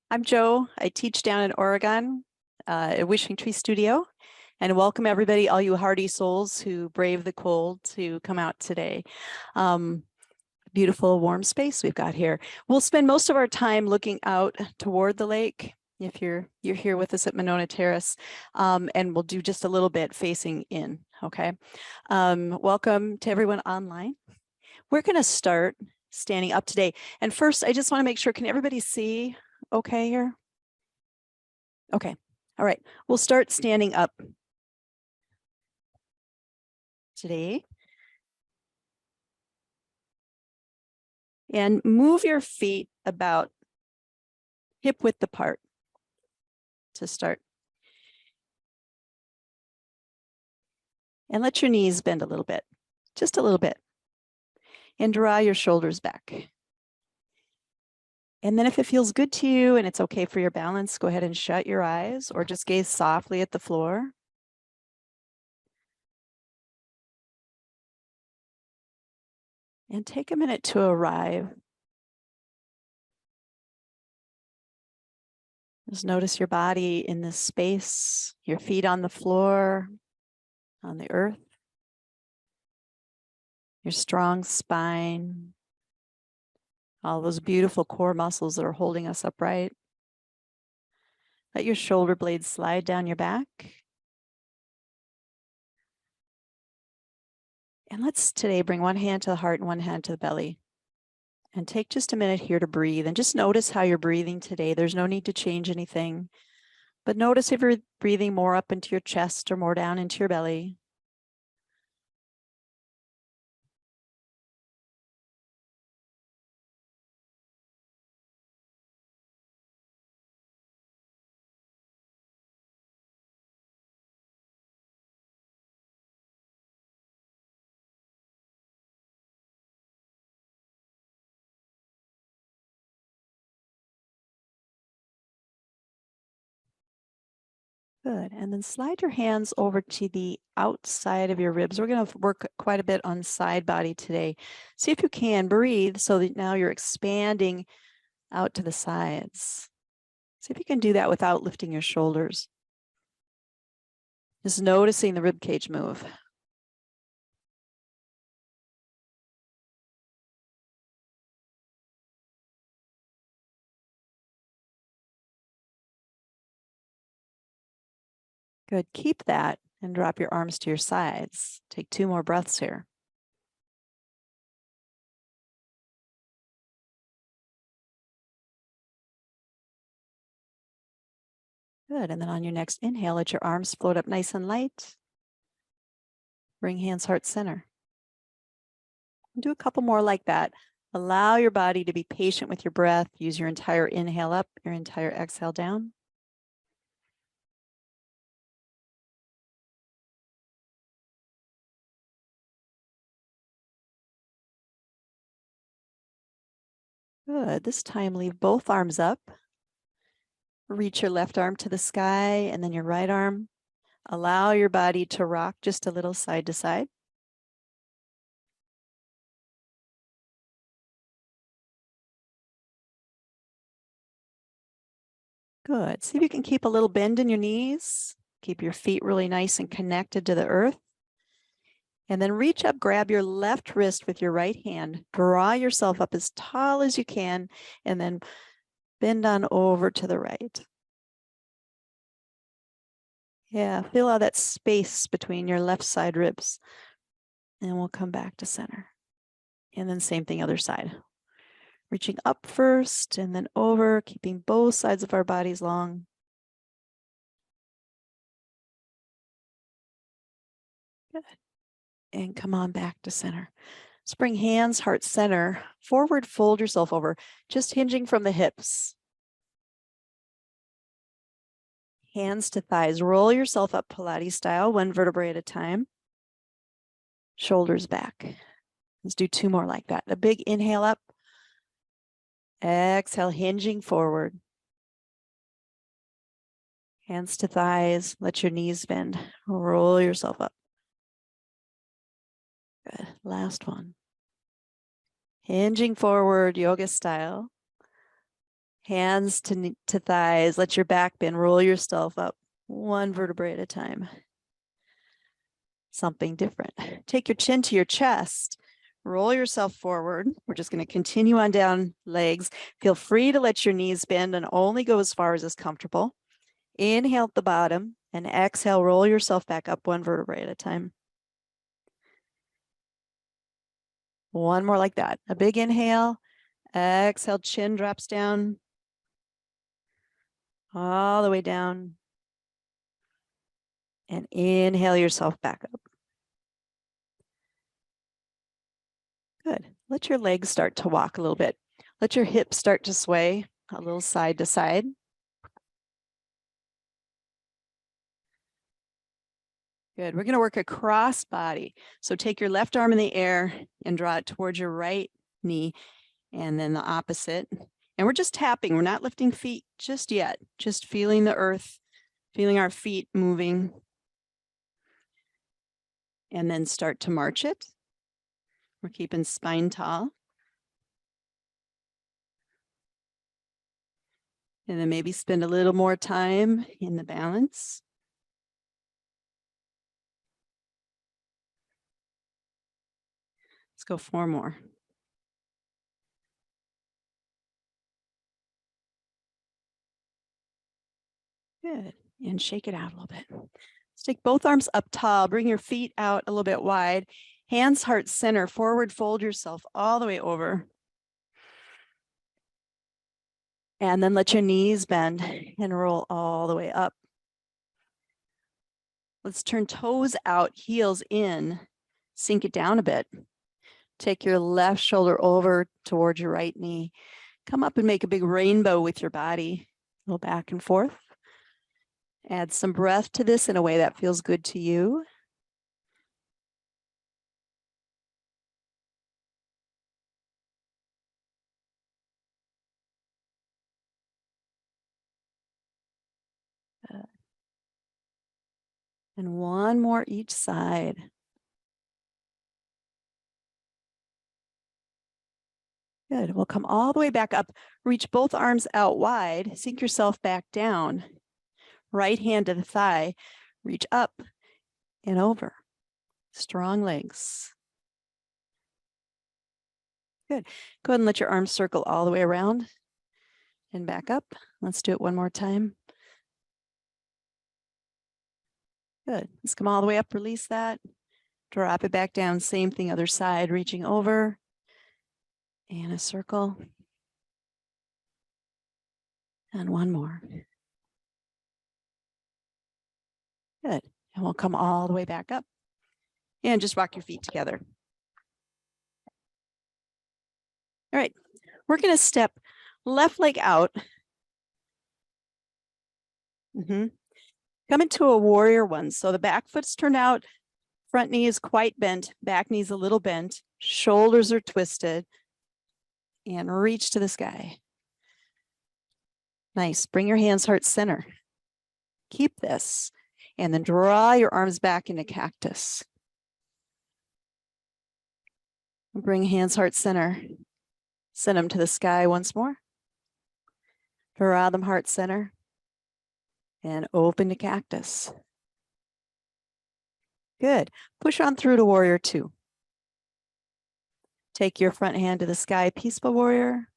I'm Jo. I teach down in Oregon at Wishing Tree Studio. And welcome everybody, all you hardy souls who brave the cold to come out today. Beautiful warm space we've got here. We'll spend most of our time looking out toward the lake if you're here with us at Monona Terrace, and we'll do just a little bit facing in, okay? Welcome to everyone online. We're gonna start standing up today. And first, I just wanna make sure, can everybody see okay here? Okay, all right, we'll start standing up today. And move your feet about hip width apart to start. And let your knees bend a little bit, just a little bit. And draw your shoulders back. And then if it feels good to you and it's okay for your balance, go ahead and shut your eyes or just gaze softly at the floor. And take a minute to arrive. Just notice your body in this space, your feet on the floor, on the earth, your strong spine, all those beautiful core muscles that are holding us upright. Let your shoulder blades slide down your back. And let's today bring one hand to the heart and one hand to the belly. And take just a minute here to breathe and just notice how you're breathing today. There's no need to change anything, but notice if you're breathing more up into your chest or more down into your belly. Good, and then slide your hands over to the outside of your ribs. We're gonna work quite a bit on side body today. See if you can breathe so that now you're expanding out to the sides. See if you can do that without lifting your shoulders. Just noticing the rib cage move. Good, keep that and drop your arms to your sides. Take 2 more breaths here. Good, and then on your next inhale, let your arms float up nice and light. Bring hands heart center. Do a couple more like that. Allow your body to be patient with your breath. Use your entire inhale up, your entire exhale down. Good, this time leave both arms up. Reach your left arm to the sky and then your right arm. Allow your body to rock just a little side to side. Good, see if you can keep a little bend in your knees. Keep your feet really nice and connected to the earth. And then reach up, grab your left wrist with your right hand. Draw yourself up as tall as you can, and then bend on over to the right. Yeah, feel all that space between your left side ribs. And we'll come back to center. And then same thing, other side. Reaching up first and then over, keeping both sides of our bodies long. Good. And come on back to center. Let's bring hands, heart center, forward, fold yourself over, just hinging from the hips. Hands to thighs, roll yourself up Pilates style, 1 vertebrae at a time. Shoulders back. Let's do 2 more like that. A big inhale up. Exhale, hinging forward. Hands to thighs, let your knees bend. Roll yourself up. Good, last one. Hinging forward, yoga style. Hands to thighs. Let your back bend. Roll yourself up one vertebrae at a time. Something different. Take your chin to your chest. Roll yourself forward. We're just going to continue on down legs. Feel free to let your knees bend and only go as far as is comfortable. Inhale at the bottom and exhale, roll yourself back up one vertebrae at a time. One more like that. A big inhale. Exhale, chin drops down. All the way down. And inhale yourself back up. Good. Let your legs start to walk a little bit. Let your hips start to sway a little side to side. Good. We're going to work a cross body. So take your left arm in the air and draw it towards your right knee and then the opposite. And we're just tapping. We're not lifting feet just yet. Just feeling the earth, feeling our feet moving. And then start to march it. We're keeping spine tall. And then maybe spend a little more time in the balance. Let's go 4 more. Good. And shake it out a little bit. Let's take both arms up tall. Bring your feet out a little bit wide. Hands, heart center. Forward fold yourself all the way over. And then let your knees bend and roll all the way up. Let's turn toes out, heels in. Sink it down a bit. Take your left shoulder over towards your right knee. Come up and make a big rainbow with your body. Go back and forth. Add some breath to this in a way that feels good to you. And one more each side. Good. We'll come all the way back up. Reach both arms out wide. Sink yourself back down. Right hand to the thigh. Reach up and over. Strong legs. Good. Go ahead and let your arms circle all the way around and back up. Let's do it one more time. Good. Let's come all the way up, release that. Drop it back down. Same thing, other side, reaching over. And a circle. And one more. Good. And we'll come all the way back up. And just rock your feet together. All right. We're going to step left leg out. Come into a warrior one. So the back foot's turned out. Front knee is quite bent. Back knee's a little bent. Shoulders are twisted. And reach to the sky. Nice. Bring your hands heart center. Keep this. And then draw your arms back into cactus. Bring hands heart center. Send them to the sky once more. Draw them heart center. And open to cactus. Good. Push on through to warrior 2. Take your front hand to the sky, peaceful warrior.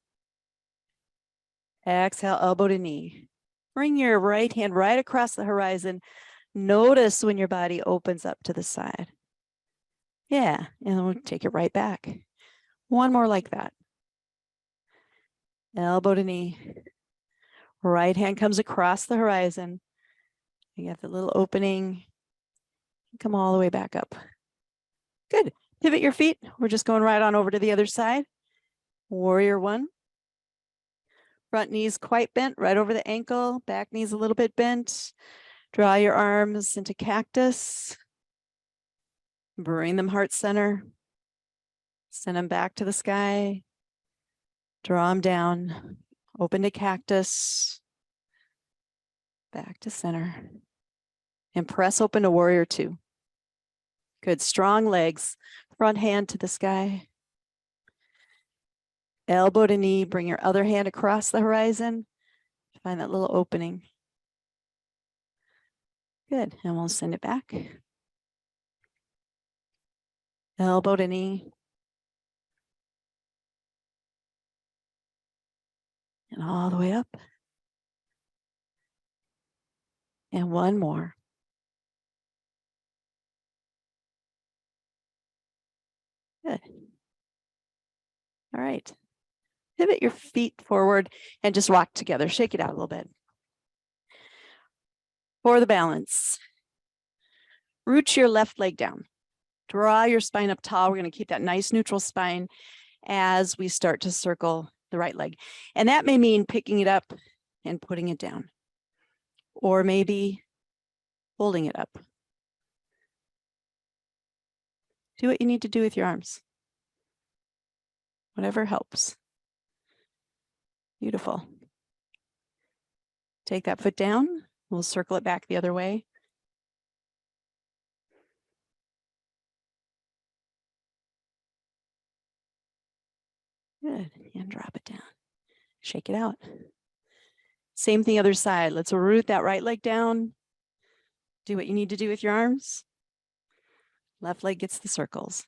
Exhale, elbow to knee. Bring your right hand right across the horizon. Notice when your body opens up to the side. Yeah, and then we'll take it right back. One more like that. Elbow to knee. Right hand comes across the horizon. You have the little opening. Come all the way back up. Good. Pivot your feet. We're just going right on over to the other side. Warrior 1. Front knee's quite bent, right over the ankle. Back knee's a little bit bent. Draw your arms into cactus. Bring them heart center. Send them back to the sky. Draw them down. Open to cactus. Back to center. And press open to warrior 2. Good. Strong legs. Front hand to the sky. Elbow to knee, bring your other hand across the horizon. Find that little opening. Good, and we'll send it back. Elbow to knee. And all the way up. And one more. Good. All right. Pivot your feet forward and just rock together. Shake it out a little bit. For the balance, root your left leg down. Draw your spine up tall. We're going to keep that nice neutral spine as we start to circle the right leg. And that may mean picking it up and putting it down. Or maybe holding it up. Do what you need to do with your arms. Whatever helps. Beautiful. Take that foot down. We'll circle it back the other way. Good, and drop it down. Shake it out. Same thing other side. Let's root that right leg down. Do what you need to do with your arms. Left leg gets the circles.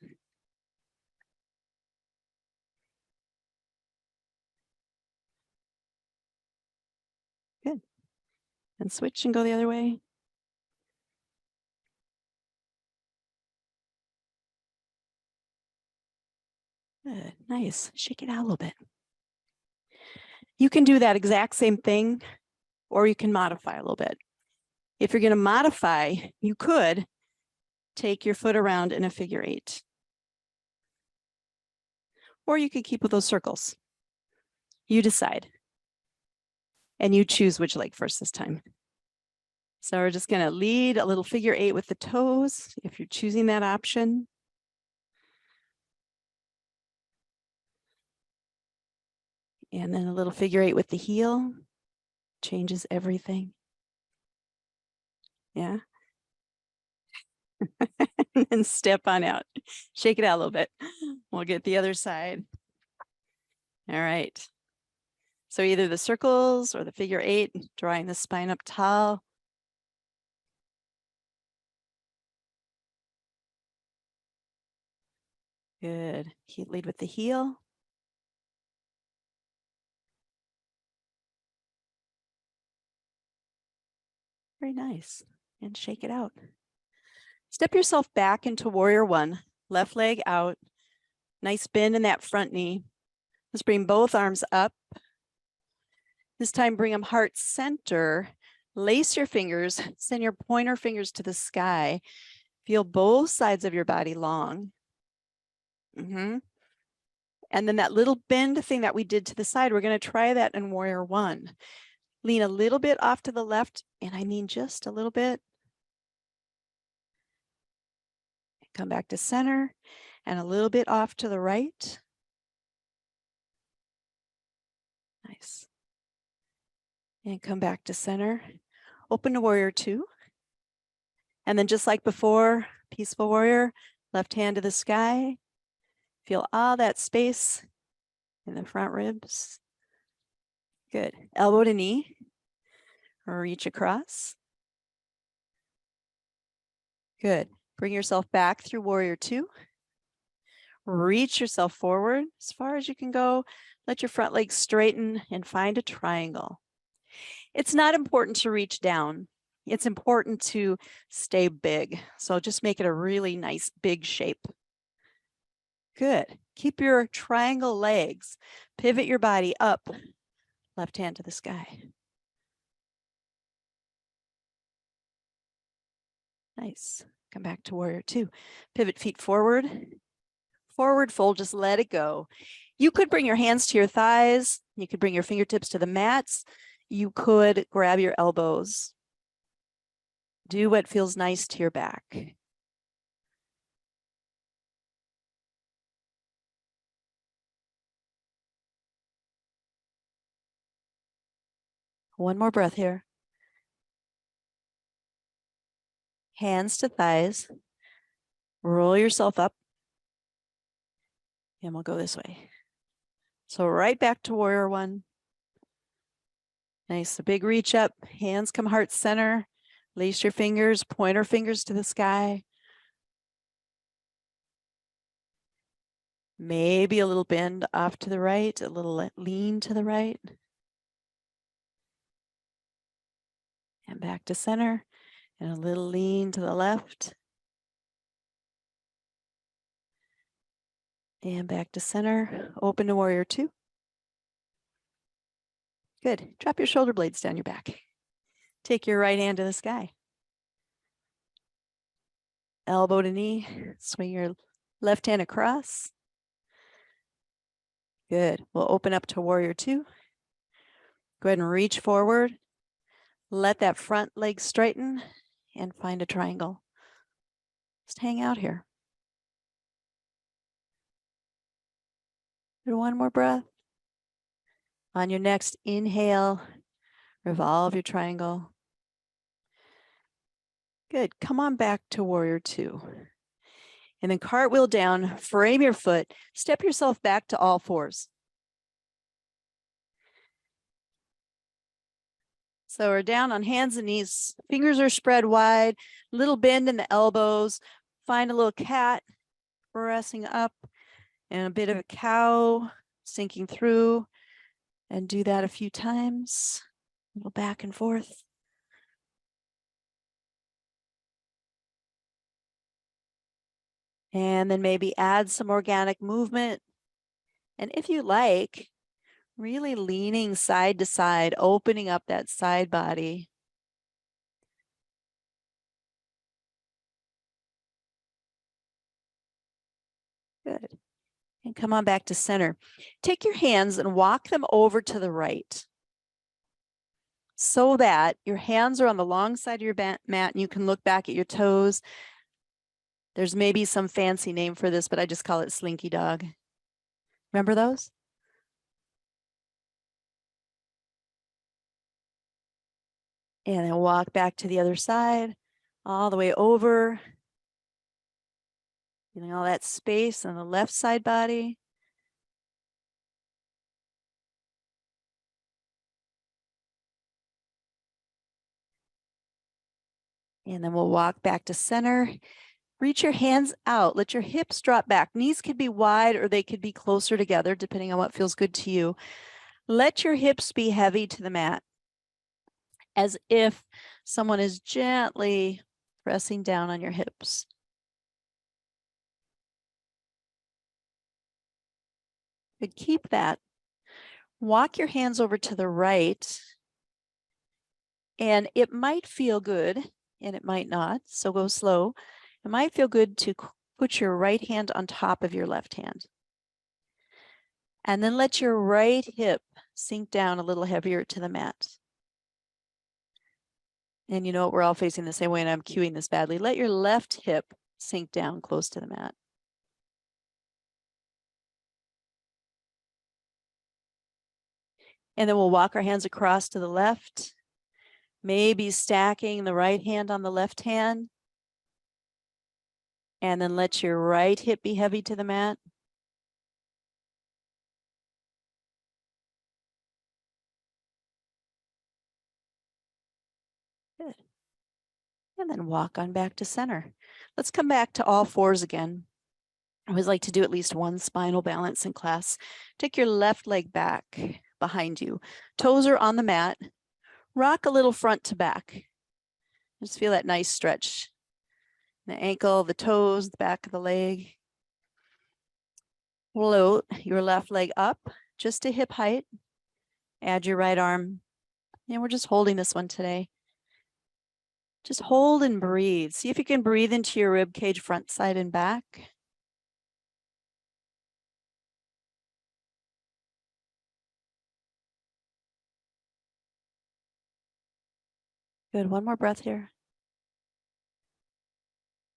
Good. And switch and go the other way. Good, nice. Shake it out a little bit. You can do that exact same thing, or you can modify a little bit. If you're going to modify, you could take your foot around in a figure 8. Or you could keep with those circles. You decide. And you choose which leg first this time. So we're just going to lead a little figure 8 with the toes, if you're choosing that option. And then a little figure 8 with the heel. Changes everything. Yeah. And then step on out. Shake it out a little bit. We'll get the other side. All right. So either the circles or the figure 8, drawing the spine up tall. Good. Lead with the heel. Very nice. And shake it out. Step yourself back into warrior 1. Left leg out. Nice bend in that front knee. Let's bring both arms up. This time bring them heart center. Lace your fingers. Send your pointer fingers to the sky. Feel both sides of your body long. And then that little bend thing that we did to the side, we're going to try that in warrior 1. Lean a little bit off to the left, and I mean just a little bit. Come back to center, and a little bit off to the right. Nice. And come back to center. Open to warrior 2. And then just like before, peaceful warrior, left hand to the sky. Feel all that space in the front ribs. Good. Elbow to knee. Reach across. Good. Bring yourself back through warrior 2. Reach yourself forward as far as you can go. Let your front leg straighten and find a triangle. It's not important to reach down. It's important to stay big. So just make it a really nice big shape. Good. Keep your triangle legs. Pivot your body up. Left hand to the sky. Nice. Come back to warrior 2. Pivot feet forward. Forward fold, just let it go. You could bring your hands to your thighs. You could bring your fingertips to the mats. You could grab your elbows. Do what feels nice to your back. One more breath here. Hands to thighs. Roll yourself up. And we'll go this way. So right back to warrior one. Nice, a big reach up, hands come heart center. Lace your fingers, pointer fingers to the sky. Maybe a little bend off to the right, a little lean to the right. And back to center, and a little lean to the left. And back to center, open to warrior two. Good, drop your shoulder blades down your back. Take your right hand to the sky. Elbow to knee, swing your left hand across. Good, we'll open up to warrior two. Go ahead and reach forward. Let that front leg straighten and find a triangle. Just hang out here. Do one more breath. On your next inhale, revolve your triangle. Good, come on back to warrior two. And then cartwheel down, frame your foot, step yourself back to all fours. So we're down on hands and knees, fingers are spread wide, little bend in the elbows, find a little cat, pressing up, and a bit of a cow, sinking through, and do that a few times, a little back and forth. And then maybe add some organic movement. And if you like, really leaning side to side, opening up that side body. Good. And come on back to center. Take your hands and walk them over to the right so that your hands are on the long side of your mat and you can look back at your toes. There's maybe some fancy name for this, but I just call it slinky dog. Remember those? And then walk back to the other side, all the way over. Feeling all that space on the left side body. And then we'll walk back to center. Reach your hands out. Let your hips drop back. Knees could be wide or they could be closer together, depending on what feels good to you. Let your hips be heavy to the mat, as if someone is gently pressing down on your hips. Good, keep that. Walk your hands over to the right. And it might feel good, and it might not, so go slow. It might feel good to put your right hand on top of your left hand. And then let your right hip sink down a little heavier to the mat. And you know what, we're all facing the same way, and I'm cueing this badly. Let your left hip sink down close to the mat. And then we'll walk our hands across to the left, maybe stacking the right hand on the left hand. And then let your right hip be heavy to the mat. Good. And then walk on back to center. Let's come back to all fours again. I always like to do at least one spinal balance in class. Take your left leg back behind you. Toes are on the mat. Rock a little front to back. Just feel that nice stretch. The ankle, the toes, the back of the leg. Float your left leg up just to hip height. Add your right arm. And we're just holding this one today. Just hold and breathe. See if you can breathe into your rib cage, front, side, and back. Good, one more breath here.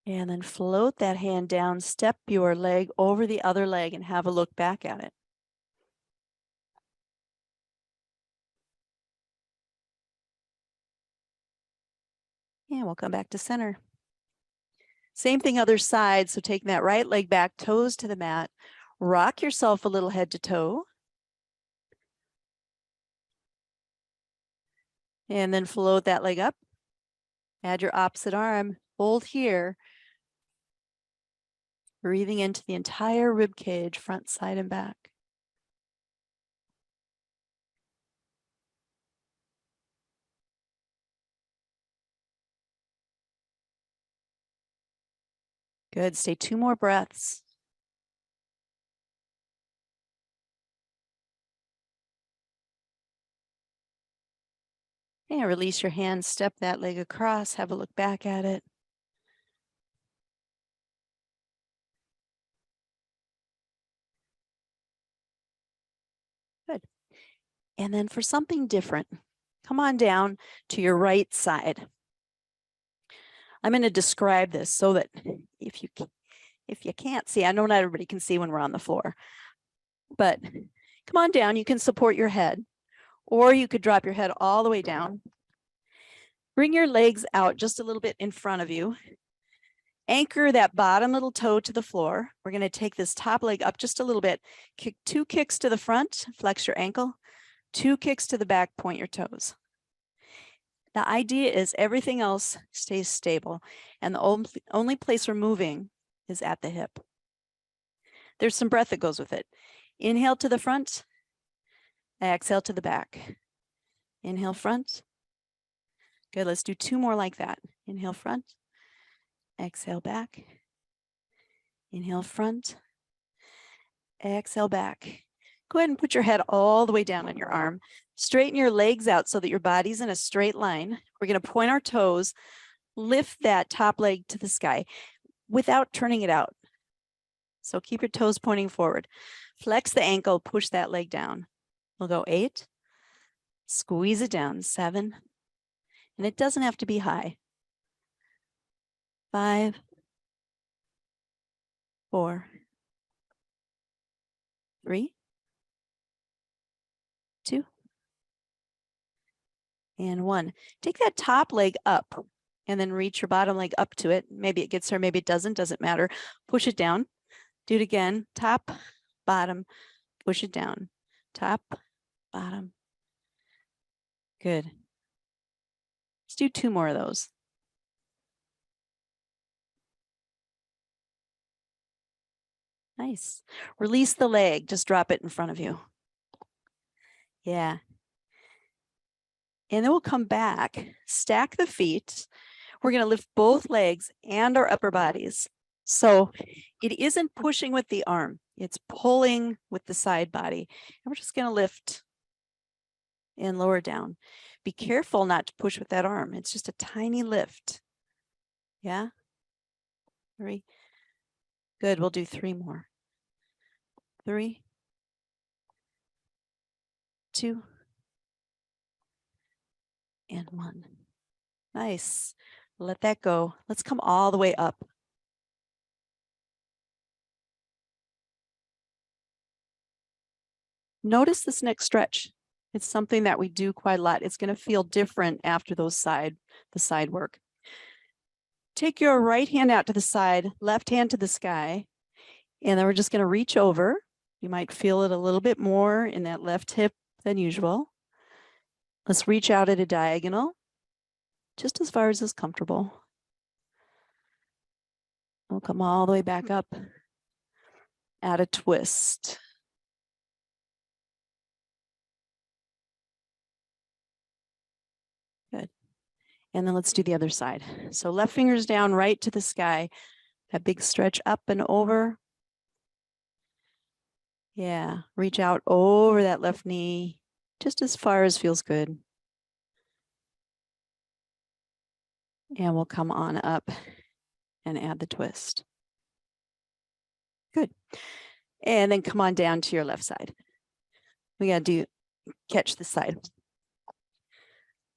And then float that hand down, step your leg over the other leg and have a look back at it. And we'll come back to center. Same thing other side. So taking that right leg back, toes to the mat, rock yourself a little head to toe. And then float that leg up. Add your opposite arm. Hold here. Breathing into the entire rib cage, front, side, and back. Good. Stay 2 more breaths. And release your hands, step that leg across, have a look back at it. Good. And then for something different, come on down to your right side. I'm going to describe this so that if you can't see, I know not everybody can see when we're on the floor, but come on down, you can support your head, or you could drop your head all the way down. Bring your legs out just a little bit in front of you. Anchor that bottom little toe to the floor. We're going to take this top leg up just a little bit. Kick 2 kicks to the front, flex your ankle. 2 kicks to the back, point your toes. The idea is everything else stays stable, and the only place we're moving is at the hip. There's some breath that goes with it. Inhale to the front, exhale to the back. Inhale front. Good, let's do 2 more like that. Inhale front, exhale back. Inhale front, exhale back. Go ahead and put your head all the way down on your arm. Straighten your legs out so that your body's in a straight line. We're going to point our toes, lift that top leg to the sky without turning it out. So keep your toes pointing forward. Flex the ankle, push that leg down. We'll go 8, squeeze it down, 7, and it doesn't have to be high. 5, 4, 3, 2, and 1. Take that top leg up and then reach your bottom leg up to it. Maybe it gets there, maybe it doesn't matter. Push it down. Do it again. Top, bottom, push it down. Top, bottom. Good. Let's do 2 more of those. Nice. Release the leg. Just drop it in front of you. Yeah. And then we'll come back, stack the feet. We're going to lift both legs and our upper bodies. So it isn't pushing with the arm. It's pulling with the side body. And we're just going to lift and lower down. Be careful not to push with that arm. It's just a tiny lift. Yeah. 3. Good. We'll do 3 more. 3, 2, and 1. Nice. Let that go. Let's come all the way up. Notice this next stretch. It's something that we do quite a lot. It's going to feel different after the side work. Take your right hand out to the side, left hand to the sky, and then we're just going to reach over. You might feel it a little bit more in that left hip than usual. Let's reach out at a diagonal, just as far as is comfortable. We'll come all the way back up. Add a twist. Good. And then let's do the other side. So left fingers down, right to the sky. That big stretch up and over. Yeah, reach out over that left knee, just as far as feels good. And we'll come on up and add the twist. Good. And then come on down to your left side. We got to catch this side.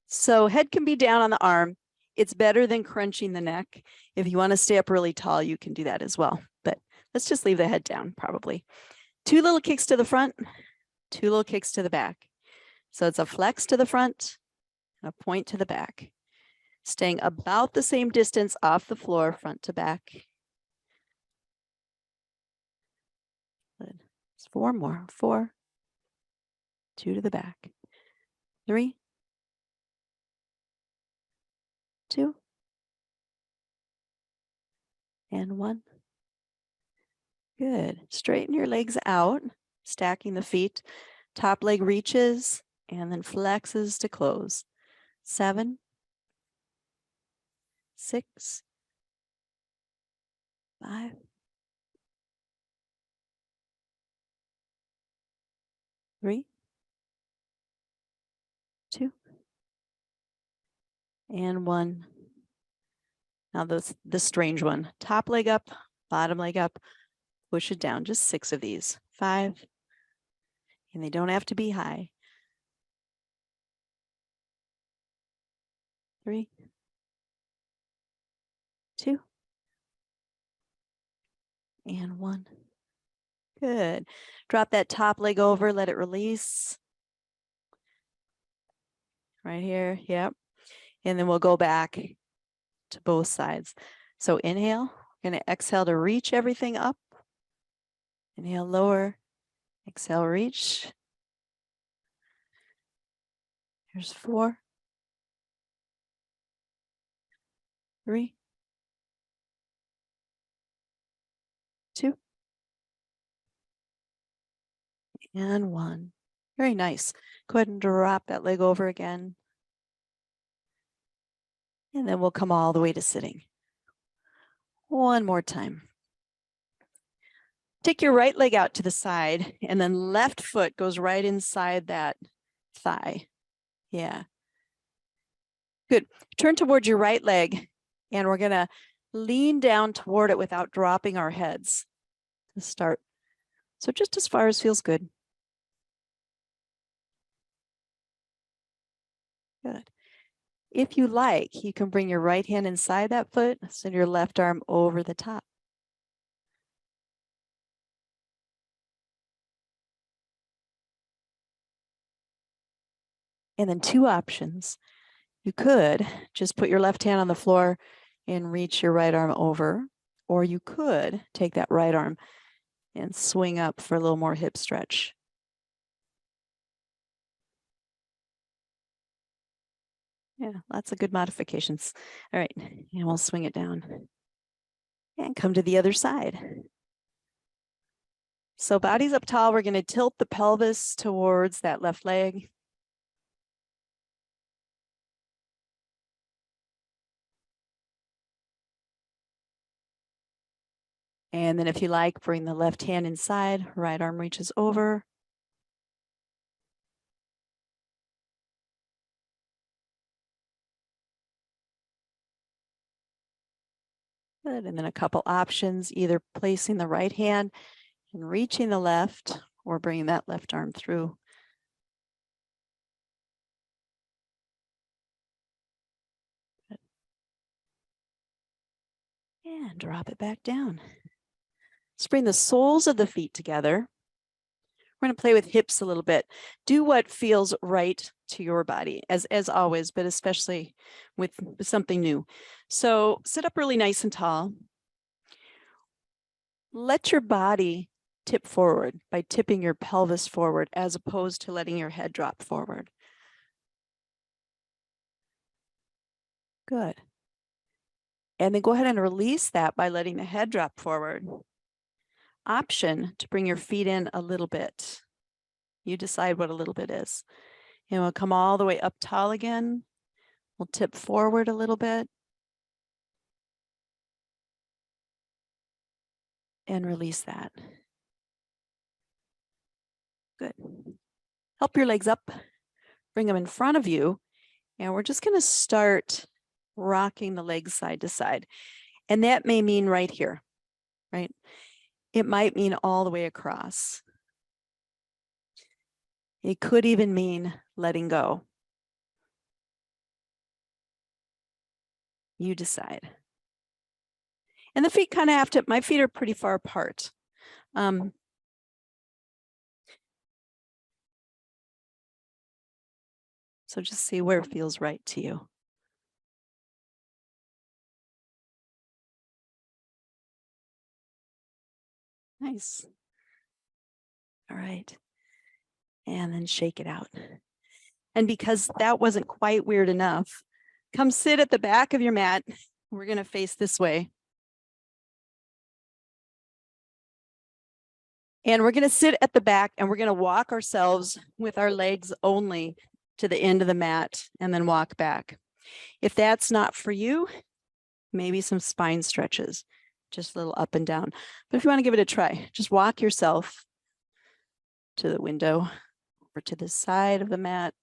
So head can be down on the arm. It's better than crunching the neck. If you want to stay up really tall, you can do that as well. But let's just leave the head down probably. 2 little kicks to the front, 2 little kicks to the back. So it's a flex to the front and a point to the back. Staying about the same distance off the floor, front to back. Good. 4 more. 4, 2 to the back. 3, 2, and 1. Good. Straighten your legs out, stacking the feet. Top leg reaches and then flexes to close. 7, 6, 5, 3, 2, and 1. Now the strange one. Top leg up, bottom leg up, push it down. Just 6 of these. 5, and they don't have to be high. 3, 2, and 1. Good. Drop that top leg over, let it release. Right here, yep. And then we'll go back to both sides. So inhale, we're gonna exhale to reach everything up. Inhale, lower, exhale, reach. Here's 4, 3, 2, and 1. Very nice. Go ahead and drop that leg over again. And then we'll come all the way to sitting. One more time. Take your right leg out to the side and then left foot goes right inside that thigh. Yeah. Good. Turn towards your right leg and we're going to lean down toward it without dropping our heads to start. So just as far as feels good. Good. If you like, you can bring your right hand inside that foot, send your left arm over the top. And then 2 options. You could just put your left hand on the floor and reach your right arm over, or you could take that right arm and swing up for a little more hip stretch. Yeah, lots of good modifications. All right, and we'll swing it down and come to the other side. So body's up tall, we're going to tilt the pelvis towards that left leg. And then if you like, bring the left hand inside, right arm reaches over. Good, and then a couple options, either placing the right hand and reaching the left or bringing that left arm through. Good. And drop it back down. Let's bring the soles of the feet together. We're going to play with hips a little bit. Do what feels right to your body, as always, but especially with something new. So sit up really nice and tall. Let your body tip forward by tipping your pelvis forward as opposed to letting your head drop forward. Good. And then go ahead and release that by letting the head drop forward. Option to bring your feet in a little bit. You decide what a little bit is. And we'll come all the way up tall again. We'll tip forward a little bit. And release that. Good. Help your legs up. Bring them in front of you. And we're just going to start rocking the legs side to side. And that may mean right here, right? It might mean all the way across. It could even mean letting go. You decide. And the feet kind of have to, my feet are pretty far apart. So just see where it feels right to you. Nice. All right. And then shake it out. And because that wasn't quite weird enough, Come sit at the back of your mat. We're going to face this way. And we're going to sit at the back and we're going to walk ourselves with our legs only to the end of the mat and then walk back. If that's not for you, maybe some spine stretches, just a little up and down. But if you want to give it a try, just walk yourself to the window or to the side of the mat.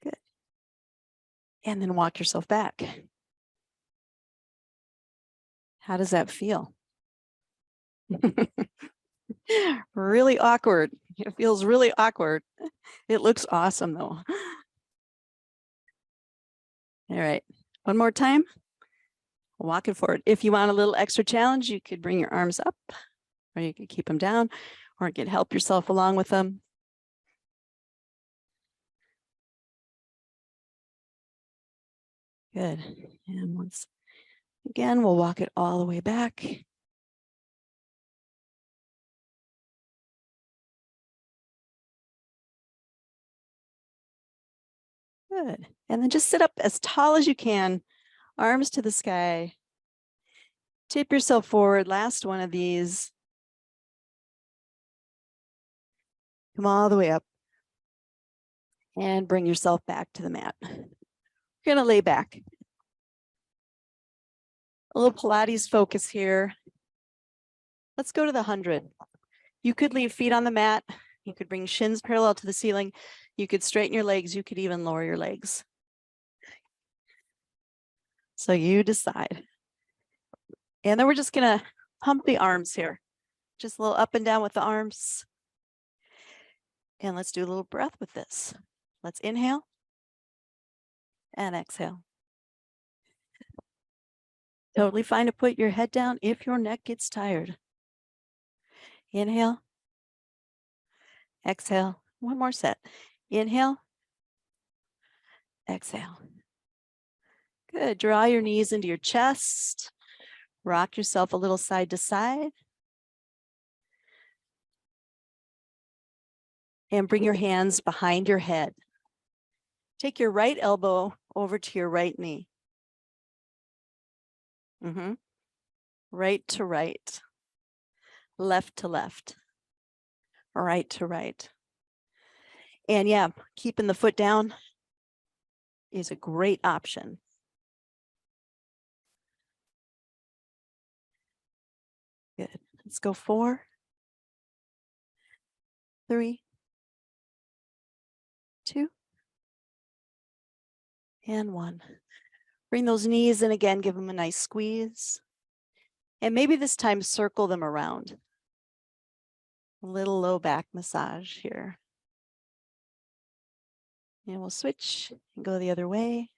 Good. And then walk yourself back. How does that feel? Really awkward. It feels really awkward. It looks awesome though. All right, one more time. Walk it forward. If you want a little extra challenge, you could bring your arms up or you could keep them down or you could help yourself along with them. Good. And once again, we'll walk it all the way back. Good. And then just sit up as tall as you can, arms to the sky. Tip yourself forward. Last one of these. Come all the way up. And bring yourself back to the mat. You're going to lay back. A little Pilates focus here. Let's go to the 100. You could leave feet on the mat. You could bring shins parallel to the ceiling. You could straighten your legs. You could even lower your legs. So you decide. And then we're just going to pump the arms here. Just a little up and down with the arms. And let's do a little breath with this. Let's inhale and exhale. Totally fine to put your head down if your neck gets tired. Inhale. Exhale. One more set. Inhale. Exhale. Good. Draw your knees into your chest. Rock yourself a little side to side. And bring your hands behind your head. Take your right elbow over to your right knee. Right to right. Left to left. Right to right. And yeah, keeping the foot down is a great option. Good. Let's go 4, 3, 2, and 1. Bring those knees in again, give them a nice squeeze. And maybe this time circle them around. A little low back massage here. And we'll switch and go the other way.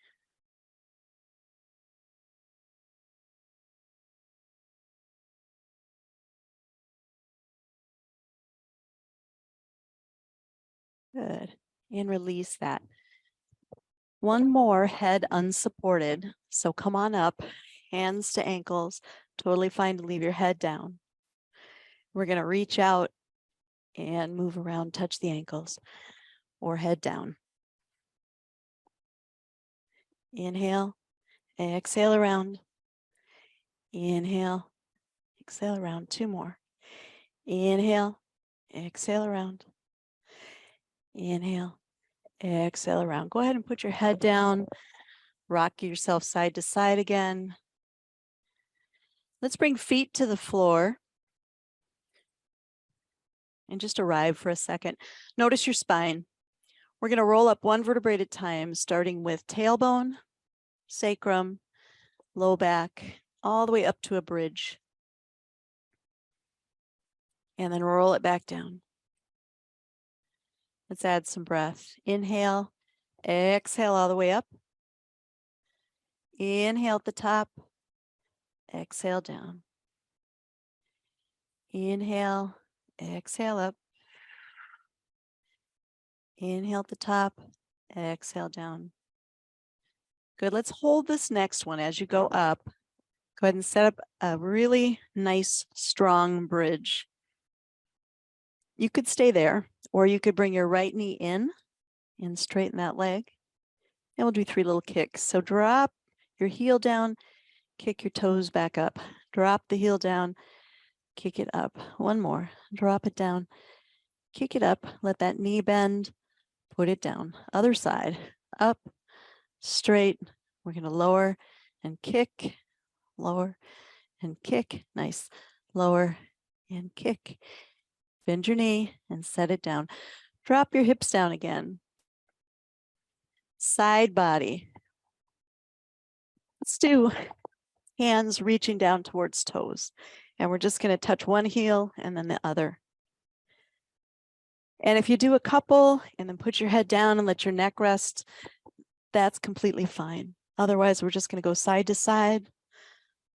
Good. And release that. One more, head unsupported. So come on up, hands to ankles. Totally fine to leave your head down. We're going to reach out and move around, touch the ankles or head down. Inhale, exhale around. Inhale, exhale around. 2 more. Inhale, exhale around. Inhale, exhale around. Go ahead and put your head down. Rock yourself side to side again. Let's bring feet to the floor. And just arrive for a second. Notice your spine. We're going to roll up 1 vertebrae at a time, starting with tailbone, sacrum, low back, all the way up to a bridge. And then roll it back down. Let's add some breath. Inhale, exhale all the way up. Inhale at the top, exhale down. Inhale, exhale up. Inhale at the top, exhale down. Good, let's hold this next one as you go up. Go ahead and set up a really nice, strong bridge. You could stay there, or you could bring your right knee in and straighten that leg. And we'll do 3 little kicks. So drop your heel down, kick your toes back up. Drop the heel down, kick it up. One more. Drop it down, kick it up. Let that knee bend, put it down. Other side, up, straight. We're going to lower and kick, lower and kick. Nice. Lower and kick. Bend your knee and set it down. Drop your hips down again. Side body. Let's do hands reaching down towards toes. And we're just going to touch one heel and then the other. And if you do a couple and then put your head down and let your neck rest, that's completely fine. Otherwise, we're just going to go side to side.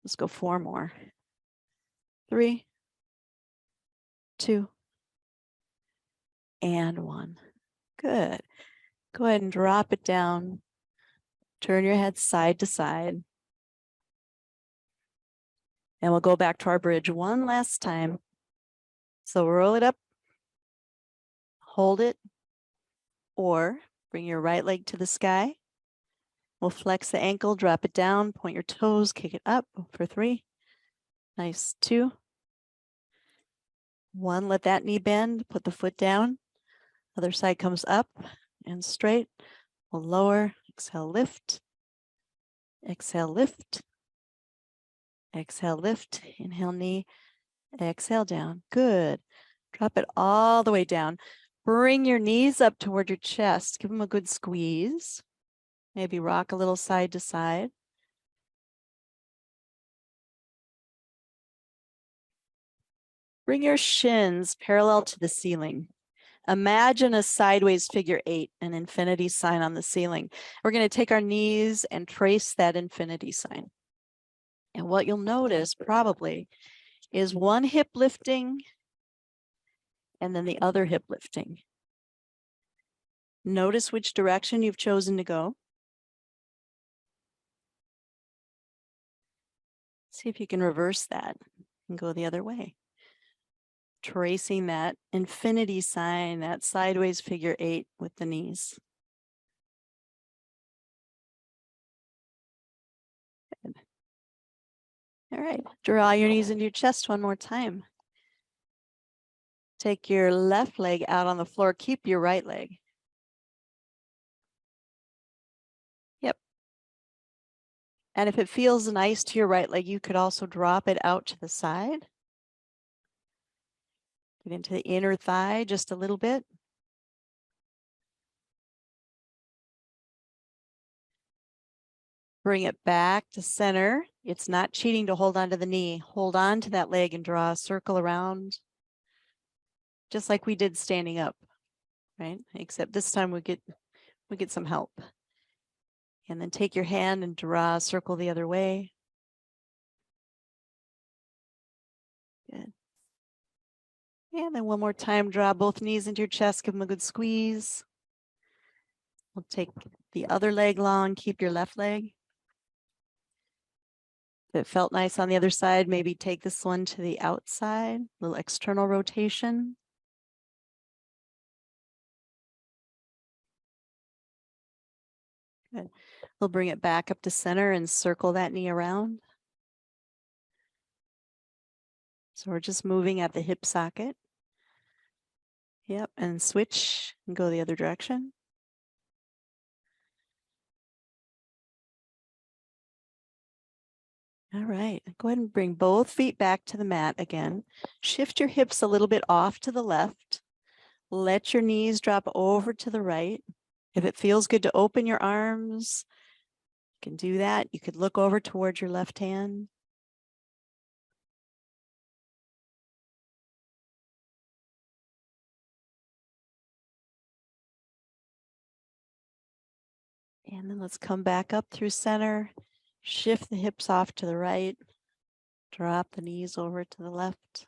Let's go 4 more. 3, 2, and 1. Good. Go ahead and drop it down. Turn your head side to side. And we'll go back to our bridge one last time. So roll it up, hold it, or bring your right leg to the sky. We'll flex the ankle, drop it down, point your toes, kick it up for 3. Nice. 2, 1. Let that knee bend, put the foot down. Other side comes up and straight. We'll lower, exhale, lift. Exhale, lift. Exhale, lift. Inhale, knee. Exhale, down. Good. Drop it all the way down. Bring your knees up toward your chest. Give them a good squeeze. Maybe rock a little side to side. Bring your shins parallel to the ceiling. Imagine a sideways figure 8, an infinity sign on the ceiling. We're going to take our knees and trace that infinity sign. And what you'll notice probably is one hip lifting and then the other hip lifting. Notice which direction you've chosen to go. See if you can reverse that and go the other way. Tracing that infinity sign, that sideways figure 8 with the knees. Good. All right, draw your knees into your chest one more time. Take your left leg out on the floor, keep your right leg. Yep. And if it feels nice to your right leg, you could also drop it out to the side. Get into the inner thigh just a little bit. Bring it back to center. It's not cheating to hold on to the knee. Hold on to that leg and draw a circle around. Just like we did standing up, right? Except this time we get some help. And then take your hand and draw a circle the other way. Good. And then one more time, draw both knees into your chest, give them a good squeeze. We'll take the other leg long, keep your left leg. If it felt nice on the other side, maybe take this one to the outside, a little external rotation. Good. We'll bring it back up to center and circle that knee around. So we're just moving at the hip socket. Yep, and switch and go the other direction. All right, go ahead and bring both feet back to the mat again. Shift your hips a little bit off to the left. Let your knees drop over to the right. If it feels good to open your arms, you can do that. You could look over towards your left hand. And then let's come back up through center. Shift the hips off to the right. Drop the knees over to the left.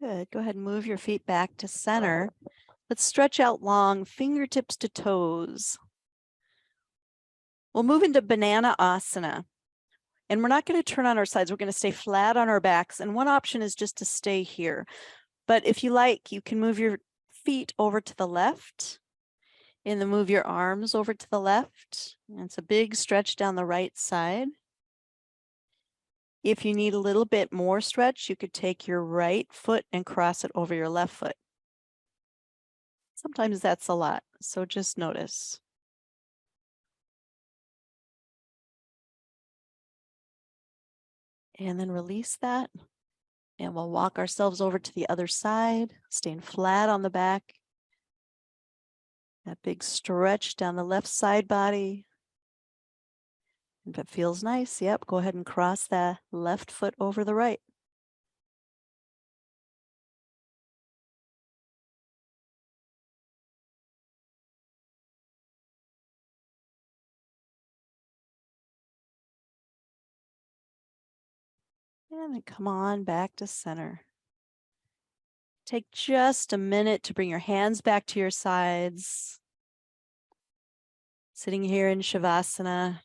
Good. Go ahead and move your feet back to center. Let's stretch out long, fingertips to toes. We'll move into Banana Asana. And we're not going to turn on our sides. We're going to stay flat on our backs. And one option is just to stay here. But if you like, you can move your feet over to the left and then move your arms over to the left. And it's a big stretch down the right side. If you need a little bit more stretch, you could take your right foot and cross it over your left foot. Sometimes that's a lot, so just notice. And then release that. And we'll walk ourselves over to the other side, staying flat on the back. That big stretch down the left side body. If it feels nice, yep, go ahead and cross that left foot over the right. And then come on back to center. Take just a minute to bring your hands back to your sides. Sitting here in Shavasana.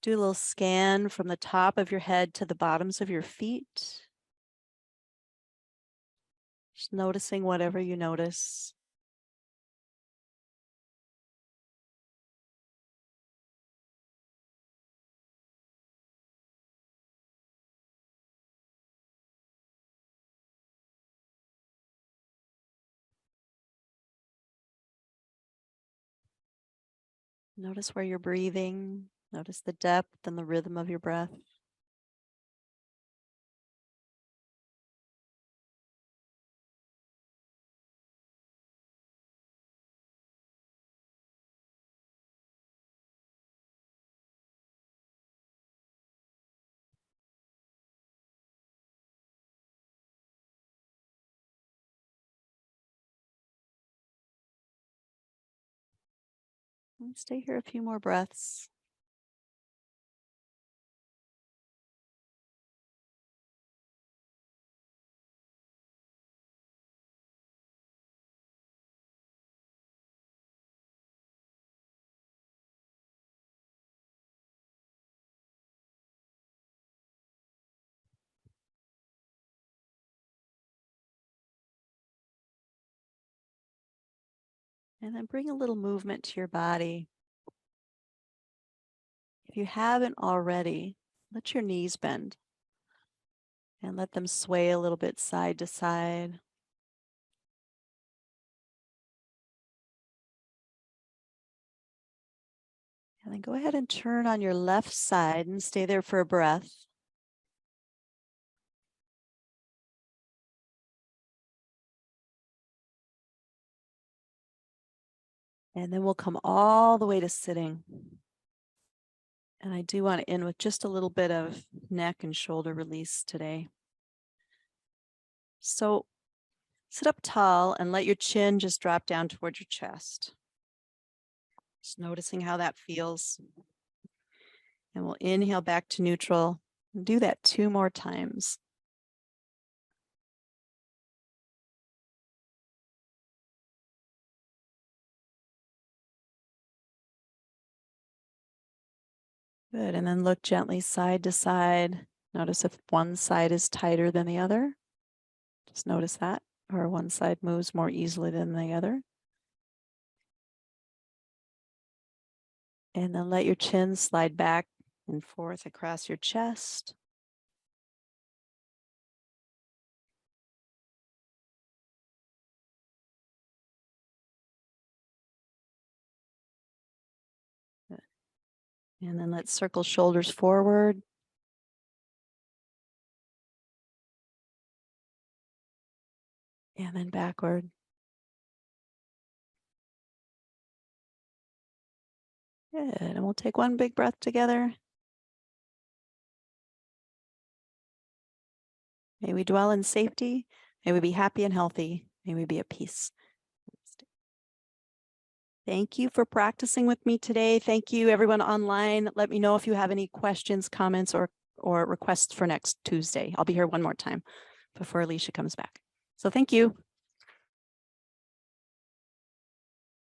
Do a little scan from the top of your head to the bottoms of your feet. Just noticing whatever you notice. Notice where you're breathing. Notice the depth and the rhythm of your breath. And stay here a few more breaths. And then bring a little movement to your body. If you haven't already, let your knees bend and let them sway a little bit side to side. And then go ahead and turn on your left side and stay there for a breath. And then we'll come all the way to sitting. And I do want to end with just a little bit of neck and shoulder release today. So sit up tall and let your chin just drop down towards your chest. Just noticing how that feels. And we'll inhale back to neutral and do that 2 more times. Good, and then look gently side to side. Notice if one side is tighter than the other. Just notice that, or one side moves more easily than the other. And then let your chin slide back and forth across your chest. Good. And then let's circle shoulders forward. And then backward. Good, and we'll take one big breath together. May we dwell in safety. May we be happy and healthy. May we be at peace. Thank you for practicing with me today. Thank you everyone online. Let me know if you have any questions, comments, or requests for next Tuesday. I'll be here one more time. before Alicia comes back. So thank you.